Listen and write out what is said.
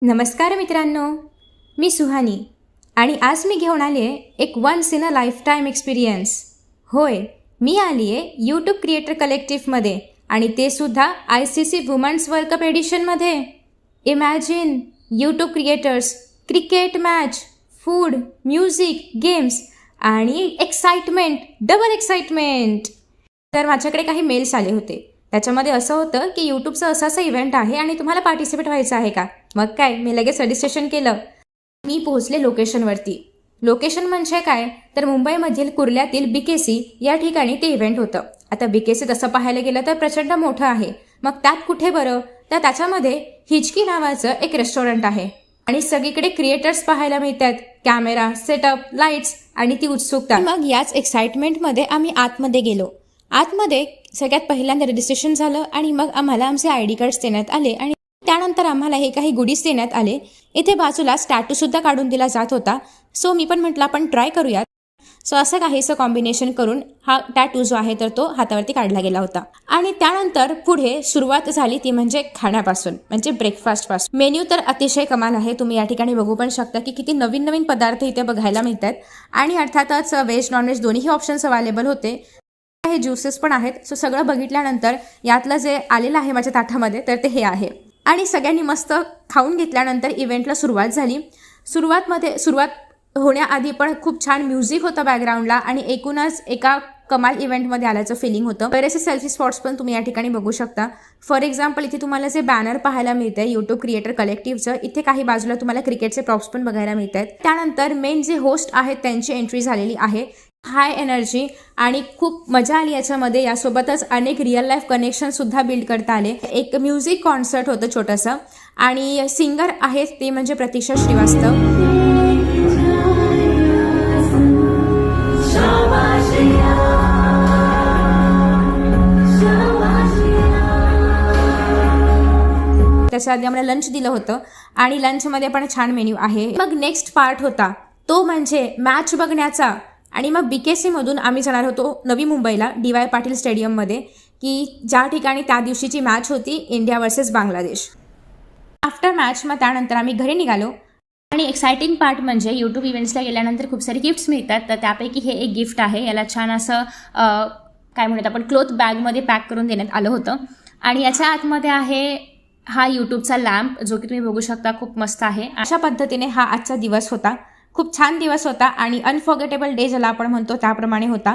नमस्कार मित्रांनो, मी सुहानी आणि आज मी घेऊन आली आहे एक once in a life time experience. होय, मी आली आहे यूट्यूब क्रिएटर कलेक्टिव्हमध्ये आणि ते सुद्धा ICC वुमन्स वर्ल्ड कप एडिशनमध्ये. Imagine YouTube creators, cricket match, food, music, games आणि एक्साइटमेंट, डबल एक्साइटमेंट. तर माझ्याकडे काही मेल्स आले होते. त्याच्यामध्ये असं होतं की यूट्यूबचं असं इव्हेंट आहे आणि तुम्हाला पार्टिसिपेट व्हायचं आहे का. मग काय, मी लगेच रजिस्ट्रेशन केलं. मी पोहोचले लोकेशनवरती. लोकेशन म्हणजे काय तर मुंबईमधील कुर्ल्यातील BKC या ठिकाणी ते इव्हेंट होतं. आता BKC तसं पाहायला गेलं तर प्रचंड मोठं आहे. मग त्यात कुठे बरं, तर त्याच्यामध्ये हिचकी नावाचं एक रेस्टॉरंट आहे आणि सगळीकडे क्रिएटर्स पाहायला मिळतात. कॅमेरा, सेटअप, लाईट्स आणि ती उत्सुकता. मग याच एक्साइटमेंटमध्ये आम्ही आतमध्ये गेलो. आतमध्ये सगळ्यात पहिल्यांदा रजिस्ट्रेशन झालं आणि मग आम्हाला आमचे ID कार्ड्स देण्यात आले आणि त्यानंतर आम्हाला हे काही गुडीज देण्यात आले. इथे बाजूला स्टॅटूसुद्धा काढून दिला जात होता. सो मी पण म्हटलं आपण ट्राय करूयात. सो असं काहीसं कॉम्बिनेशन करून हा टॅटू जो आहे तर तो हातावरती काढला गेला होता. आणि त्यानंतर पुढे सुरुवात झाली ती म्हणजे खाण्यापासून, म्हणजे ब्रेकफास्टपासून. मेन्यू तर अतिशय कमाल आहे. तुम्ही या ठिकाणी बघू पण शकता की किती नवीन नवीन पदार्थ इथे बघायला मिळतात आणि अर्थातच व्हेज नॉनव्हेज दोन्ही ऑप्शन्स अवेलेबल होते. हे ज्युसेस पण आहेत. सो सगळं बघितल्यानंतर यातलं जे आलेलं आहे माझ्या ताटामध्ये तर ते हे आहे आणि सगळ्यांनी मस्त खाऊन घेतल्यानंतर इव्हेंटला सुरुवात झाली. सुरुवात होण्याआधी पण खूप छान म्युझिक होतं बॅकग्राऊंडला आणि एकूणच एका कमाल इव्हेंटमध्ये आल्याचं फिलिंग होतं. बरेचसे सेल्फी स्पॉट्स पण तुम्ही या ठिकाणी बघू शकता. फॉर एक्झाम्पल इथे तुम्हाला जे बॅनर पाहायला मिळतं आहे यूट्यूब क्रिएटर कलेक्टिव्हचं, इथे काही बाजूला तुम्हाला क्रिकेटचे प्रॉप्स पण बघायला मिळत आहेत. त्यानंतर मेन जे होस्ट आहेत त्यांची एंट्री झालेली आहे. हाय एनर्जी आणि खूप मजा आली याच्यामध्ये. यासोबतच अनेक रिअल लाईफ कनेक्शनसुद्धा बिल्ड करता आले. एक म्युझिक कॉन्सर्ट होतं छोटंसं आणि सिंगर आहेत ते म्हणजे प्रतीक्षा श्रीवास्तव. त्याच्या आधी आम्हाला लंच दिलं होतं आणि लंचमध्ये पण छान मेन्यू आहे. मग नेक्स्ट पार्ट होता तो म्हणजे मॅच बघण्याचा आणि मग BKCमधून आम्ही जाणार होतो नवी मुंबईला DY पाटील स्टेडियममध्ये, की ज्या ठिकाणी त्या दिवशीची मॅच होती India versus Bangladesh. After match मग त्यानंतर आम्ही घरी निघालो आणि एक्साइटिंग पार्ट म्हणजे यूट्यूब इव्हेंट्सला गेल्यानंतर खूप सारे गिफ्ट्स मिळतात. तर त्यापैकी हे एक गिफ्ट आहे. याला छान असं काय म्हणतात आपण क्लोथ बॅगमध्ये पॅक करून देण्यात आलं होतं आणि याच्या आतमध्ये आहे हा यूट्यूबचा लॅम्प जो की तुम्ही बघू शकता, खूप मस्त आहे. अशा पद्धतीने हा आजचा दिवस होता. खूप छान दिवस होता आणि अनफॉर्गेटेबल डे ज्याला आपण म्हणतो त्याप्रमाणे होता.